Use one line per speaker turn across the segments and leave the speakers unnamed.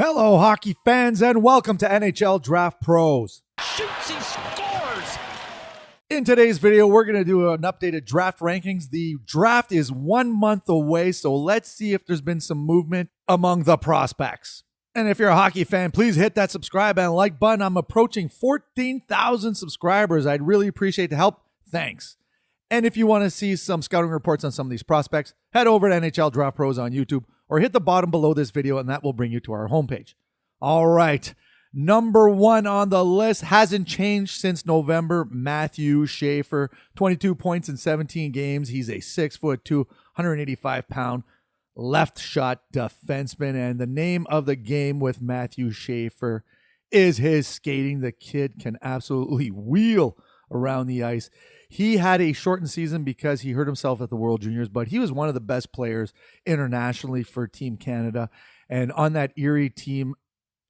Hello, hockey fans, and welcome to NHL Draft Pros.
Shoots, he scores!
In today's video, we're going to do an updated draft rankings. The draft is 1 month away, so let's see if there's been some movement among the prospects. And if you're a hockey fan, please hit that subscribe and like button. I'm approaching 14,000 subscribers. I'd really appreciate the help. Thanks. And if you want to see some scouting reports on some of these prospects, head over to NHL Draft Pros on YouTube or hit the bottom below this video, and that will bring you to our homepage. All right. Number one on the list hasn't changed since November. Matthew Schaefer, 22 points in 17 games. He's a 6'2", 185-pound left shot defenseman. And the name of the game with Matthew Schaefer is his skating. The kid can absolutely wheel around the ice. He had a shortened season because he hurt himself at the World Juniors, but he was one of the best players internationally for Team Canada. And on that Erie team,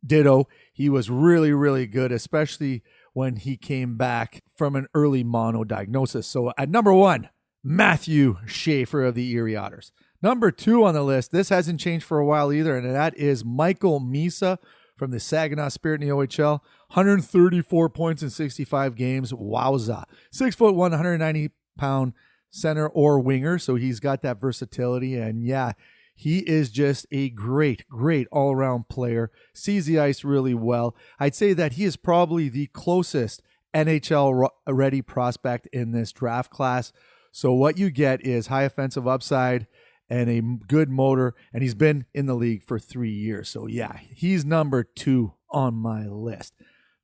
ditto, he was really, really good, especially when he came back from an early mono diagnosis. So at number one, Matthew Schaefer of the Erie Otters. Number two on the list, this hasn't changed for a while either, and that is Michael Misa from the Saginaw Spirit in the OHL. 134 points in 65 games. Wowza. 6'1", 190-pound center or winger, so he's got that versatility. And yeah, he is just a great all-around player. Sees the ice really well. I'd say that he is probably the closest NHL-ready prospect in this draft class. So what you get is high offensive upside and a good motor, and he's been in the league for 3 years. So yeah, he's number two on my list.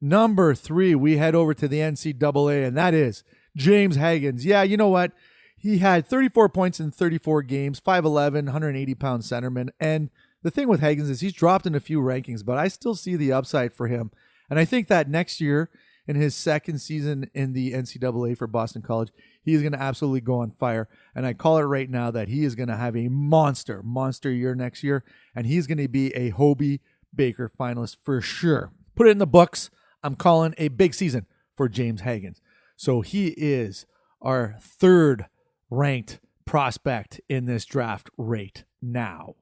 Number three, we head over to the NCAA, and that is James Higgins. Yeah, you know what? He had 34 points in 34 games, 5'11", 180-pound centerman. And the thing with Higgins is he's dropped in a few rankings, but I still see the upside for him. And I think that next year, in his second season in the NCAA for Boston College, he is going to absolutely go on fire. And I call it right now that he is going to have a monster year next year, and he's going to be a Hobey Baker finalist for sure. Put it in the books. I'm calling a big season for James Higgins. So he is our third ranked prospect in this draft right now.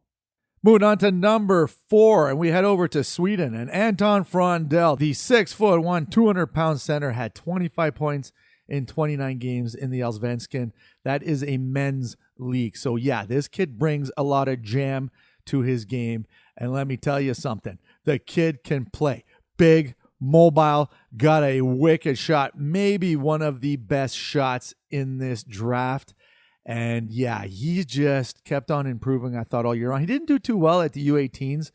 Moving on to number four, and we head over to Sweden. And Anton Frondell, the 6'1", 200-pound center, had 25 points in 29 games in the Allsvenskan. That is a men's league. So yeah, this kid brings a lot of jam to his game. And let me tell you something. The kid can play. Big, mobile, got a wicked shot. Maybe one of the best shots in this draft. And yeah, he just kept on improving, I thought, all year long. He didn't do too well at the U18s,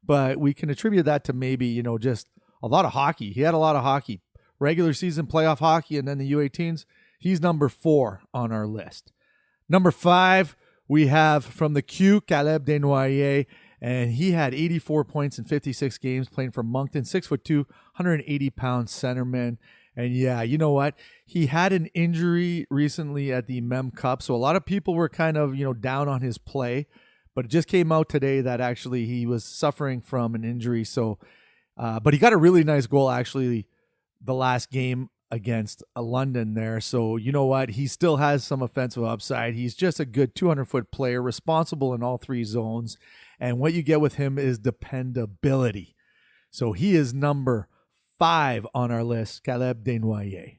but we can attribute that to maybe, just a lot of hockey. He had a lot of hockey, regular season playoff hockey, and then the U18s. He's number four on our list. Number five, we have from the Q, Caleb Desnoyers, and he had 84 points in 56 games playing for Moncton, 6'2", 180-pound centerman. And yeah, you know what? He had an injury recently at the Mem Cup, so a lot of people were kind of, down on his play. But it just came out today that actually he was suffering from an injury. So, but he got a really nice goal actually the last game against London there. So you know what? He still has some offensive upside. He's just a good 200-foot player, responsible in all three zones. And what you get with him is dependability. So he is number five on our list, Caleb Desnoyers.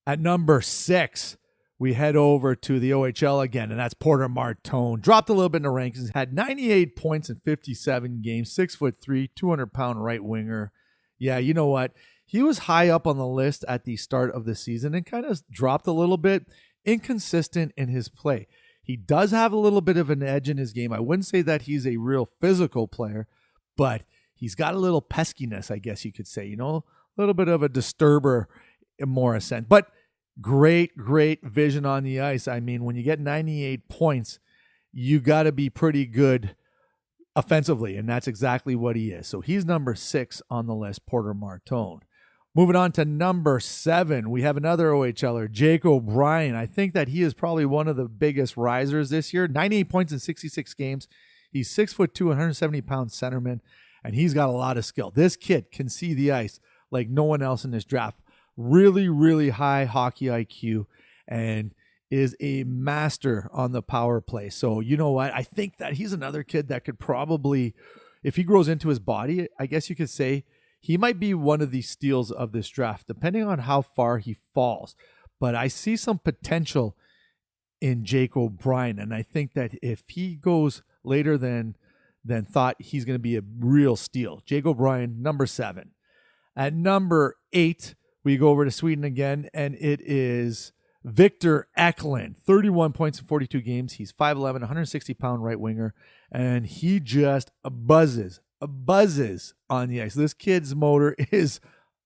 At number six, we head over to the OHL again, and that's Porter Martone. Dropped a little bit in the rankings, had 98 points in 57 games, 6'3", 200-pound right winger. Yeah, you know what? He was high up on the list at the start of the season and kind of dropped a little bit, inconsistent in his play. He does have a little bit of an edge in his game. I wouldn't say that he's a real physical player, but he's got a little peskiness, I guess you could say, a little bit of a disturber in more a sense. But great vision on the ice. I mean, when you get 98 points, you got to be pretty good offensively, and that's exactly what he is. So he's number six on the list, Porter Martone. Moving on to number seven, we have another OHLer, Jake O'Brien. I think that he is probably one of the biggest risers this year. 98 points in 66 games. He's 6'2", 170-pound centerman. And he's got a lot of skill. This kid can see the ice like no one else in this draft. Really high hockey IQ and is a master on the power play. So you know what? I think that he's another kid that could probably, if he grows into his body, I guess you could say he might be one of the steals of this draft, depending on how far he falls. But I see some potential in Jake O'Brien, and I think that if he goes later than thought, he's going to be a real steal. Jake O'Brien, number 7. At number 8, we go over to Sweden again, and it is Victor Eklund, 31 points in 42 games. He's 5'11", 160-pound right winger, and he just buzzes on the ice. This kid's motor is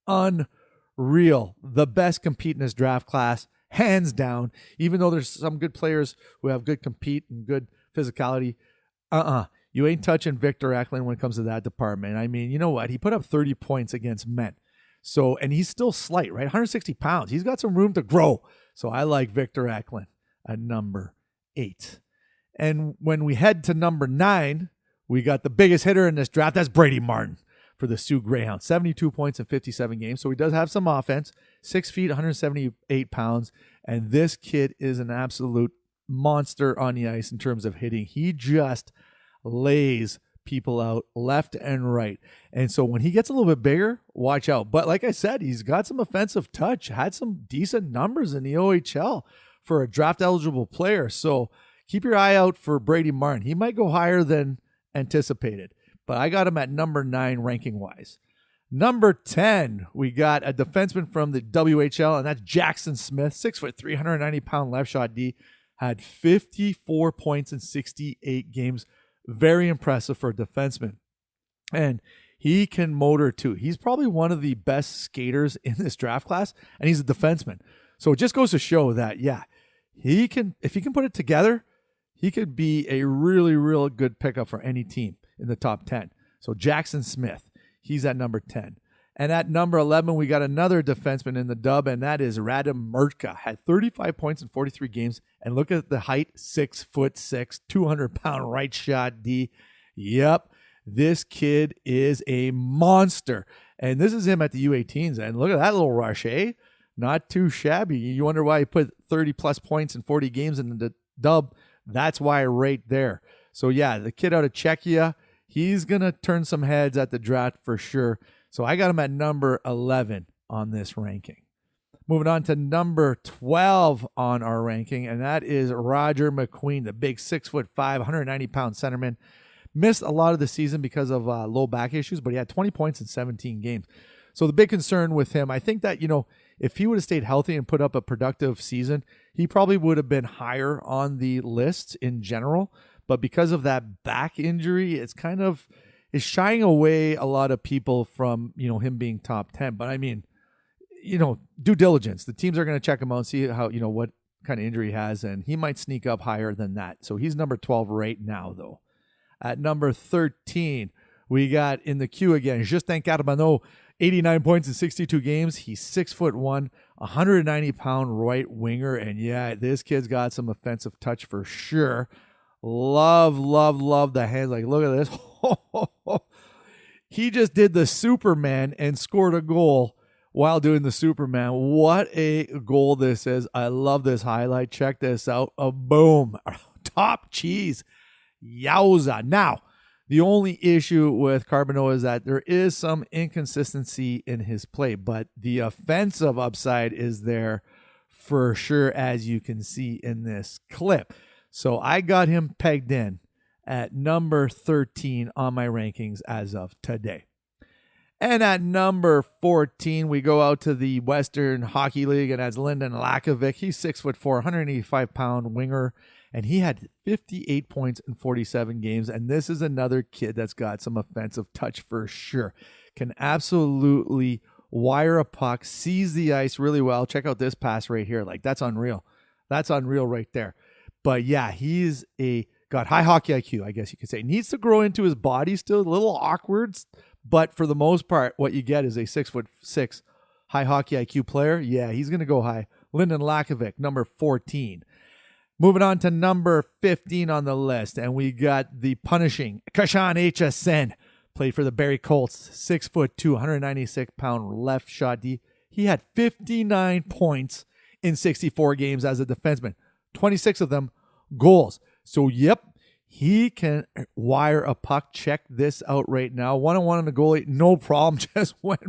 unreal. The best compete in this draft class, hands down. Even though there's some good players who have good compete and good physicality, you ain't touching Victor Eklund when it comes to that department. I mean, you know what? He put up 30 points against men. So, and he's still slight, right? 160 pounds. He's got some room to grow. So I like Victor Eklund at number 8. And when we head to number 9, we got the biggest hitter in this draft. That's Brady Martin for the Sioux Greyhounds. 72 points in 57 games. So he does have some offense. 6 feet, 178 pounds. And this kid is an absolute monster on the ice in terms of hitting. He just lays people out left and right. And so when he gets a little bit bigger, watch out. But like I said, he's got some offensive touch, had some decent numbers in the OHL for a draft eligible player. So keep your eye out for Brady Martin. He might go higher than anticipated, but I got him at number 9 ranking wise. Number 10, we got a defenseman from the WHL, and that's Jackson Smith, 6'3", 390-pound left shot D, had 54 points in 68 games. Very impressive for a defenseman. And he can motor too. He's probably one of the best skaters in this draft class, and he's a defenseman. So it just goes to show that, yeah, he can, if he can put it together, he could be a really, real good pickup for any team in the top 10. So Jackson Smith, he's at number 10. And at number 11, we got another defenseman in the dub, and that is Radim Murtka. Had 35 points in 43 games. And look at the height, 6'6", 200-pound right shot D. Yep, this kid is a monster. And this is him at the U18s. And look at that little rush, eh? Not too shabby. You wonder why he put 30-plus points in 40 games in the dub. That's why right there. So, yeah, the kid out of Czechia, he's going to turn some heads at the draft for sure. So I got him at number 11 on this ranking. Moving on to number 12 on our ranking, and that is Roger McQueen, the big 6'5", 190-pound centerman. Missed a lot of the season because of low back issues, but he had 20 points in 17 games. So the big concern with him, I think that, if he would have stayed healthy and put up a productive season, he probably would have been higher on the list in general. But because of that back injury, it's kind of is shying away a lot of people from, him being top 10. But I mean, due diligence. The teams are going to check him out and see how, what kind of injury he has, and he might sneak up higher than that. So he's number 12 right now, though. At number 13, we got in the queue again, Justin Carbonneau, 89 points in 62 games. He's 6'1", 190-pound right winger. And yeah, this kid's got some offensive touch for sure. Love the hands. Like, look at this. He just did the Superman and scored a goal while doing the Superman. What a goal this is. I love this highlight. Check this out. A boom. Top cheese. Yowza. Now, the only issue with Carbonneau is that there is some inconsistency in his play, but the offensive upside is there for sure, as you can see in this clip. So I got him pegged in at number 13 on my rankings as of today. And at number 14, we go out to the Western Hockey League, and that's Lyndon Lakovic. He's 6'4", 185-pound winger, and he had 58 points in 47 games. And this is another kid that's got some offensive touch for sure. Can absolutely wire a puck, sees the ice really well. Check out this pass right here. Like, that's unreal. That's unreal right there. But yeah, he's got high hockey IQ, I guess you could say. Needs to grow into his body still, a little awkward, but for the most part, what you get is a 6'6" high hockey IQ player. Yeah, he's going to go high. Lyndon Lakovic, number 14. Moving on to number 15 on the list, and we got the punishing Kashan HSN. Played for the Barrie Colts, 6'2", 196-pound left shot D. He had 59 points in 64 games as a defenseman. 26 of them goals. So, yep, He can wire a puck. Check this out right now. 1-on-1 on the goalie, no problem. Just went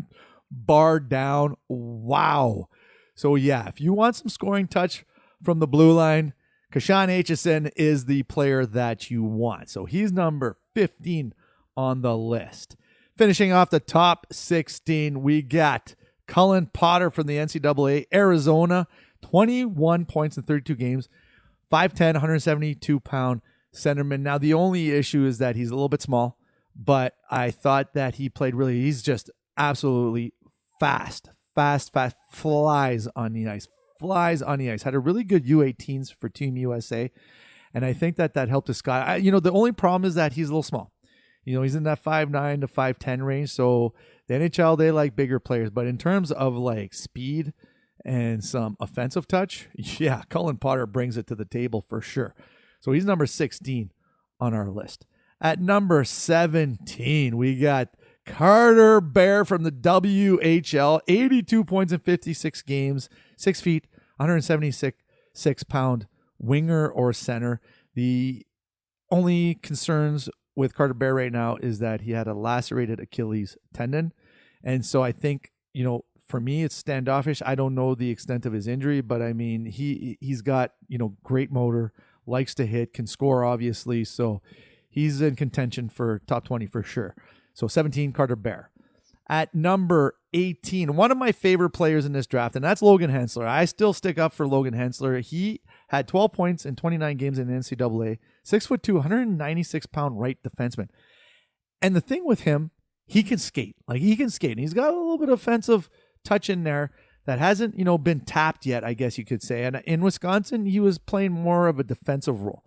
bar down. Wow. So yeah, if you want some scoring touch from the blue line, Kashan Aitchison is the player that you want. So he's number 15 on the list. Finishing off the top 16, we got Cullen Potter from the NCAA, Arizona, 21 points in 32 games, 5'10", 172-pound centerman. Now, the only issue is that he's a little bit small, but I thought that he played he's just absolutely fast, flies on the ice, had a really good U18s for Team USA, and I think that helped his guy. The only problem is that he's a little small. He's in that 5'9" to 5'10" range, so the NHL, they like bigger players, but in terms of like speed and some offensive touch, yeah, Cullen Potter brings it to the table for sure. So he's number 16 on our list. At number 17, we got Carter Bear from the WHL, 82 points in 56 games, 6 feet, 176-pound winger or center. The only concerns with Carter Bear right now is that he had a lacerated Achilles tendon. And so I think, for me, it's standoffish. I don't know the extent of his injury, but I mean, he's got, great motor, likes to hit, can score, obviously. So he's in contention for top 20 for sure. So 17, Carter Bear. At number 18, one of my favorite players in this draft, and that's Logan Hensler. I still stick up for Logan Hensler. He had 12 points in 29 games in the NCAA, 6'2", 196-pound right defenseman. And the thing with him, he can skate. He can skate. And he's got a little bit of offensive touch in there that hasn't, been tapped yet, I guess you could say. And in Wisconsin, he was playing more of a defensive role.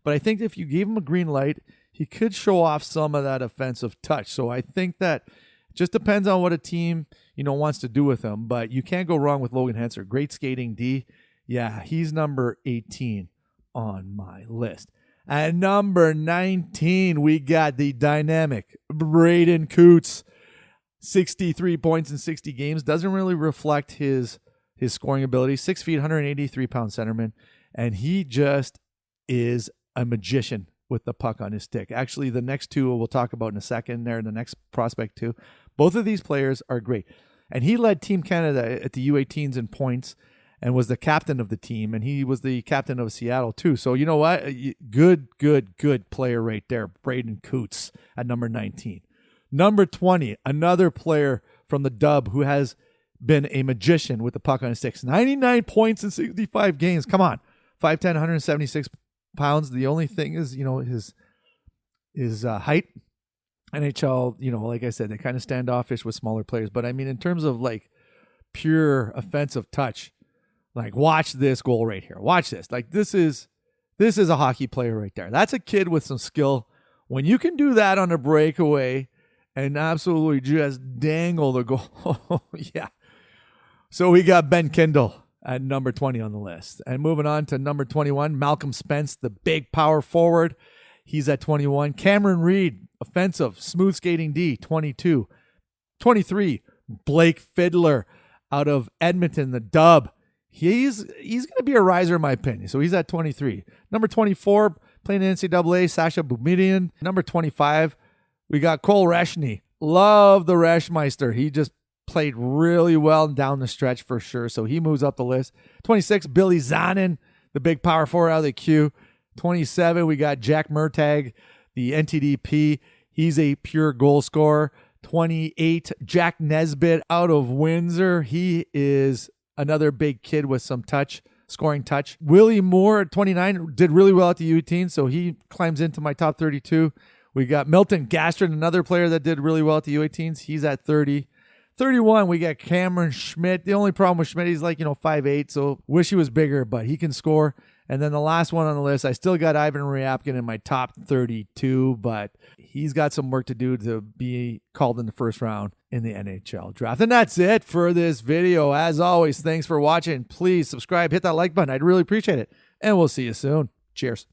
But I think if you gave him a green light, he could show off some of that offensive touch. So I think that just depends on what a team, wants to do with him. But you can't go wrong with Logan Hensler. Great skating D. Yeah, he's number 18 on my list. At number 19, we got the dynamic Braden Coots. 63 points in 60 games. Doesn't really reflect his scoring ability. 6 feet, 183-pound centerman. And he just is a magician with the puck on his stick. Actually, the next two we'll talk about in a second there, the next prospect too. Both of these players are great. And he led Team Canada at the U18s in points and was the captain of the team. And he was the captain of Seattle too. So you know what? Good player right there. Braden Coots at number 19. Number 20, another player from the Dub who has been a magician with the puck on his stick. 99 points in 65 games. Come on. 5'10", 176 pounds. The only thing is, his height. NHL, like I said, they kind of standoffish with smaller players. But I mean, in terms of pure offensive touch, watch this goal right here. Watch this. This is a hockey player right there. That's a kid with some skill. When you can do that on a breakaway and absolutely just dangle the goal, yeah. So we got Ben Kindle at number 20 on the list. And moving on to number 21, Malcolm Spence, the big power forward. He's at 21. Cameron Reed, offensive, smooth skating D, 22. 23, Blake Fiddler out of Edmonton, the Dub. He's going to be a riser in my opinion. So he's at 23. Number 24, playing in NCAA, Sasha Boumedian. Number 25, we got Cole Reshny. Love the Reshmeister. He just played really well down the stretch for sure. So he moves up the list. 26, Billy Zanin, the big power forward out of the Q. 27, we got Jack Murtagh, the NTDP. He's a pure goal scorer. 28, Jack Nesbitt out of Windsor. He is another big kid with some touch, scoring touch. Willie Moore at 29 did really well at the U18, so he climbs into my top 32. We got Milton Gastrin, another player that did really well at the U18s. He's at 30. 31, we got Cameron Schmidt. The only problem with Schmidt, he's 5'8", so wish he was bigger, but he can score. And then the last one on the list, I still got Ivan Ryabkin in my top 32, but he's got some work to do to be called in the first round in the NHL draft. And that's it for this video. As always, thanks for watching. Please subscribe, hit that like button. I'd really appreciate it. And we'll see you soon. Cheers.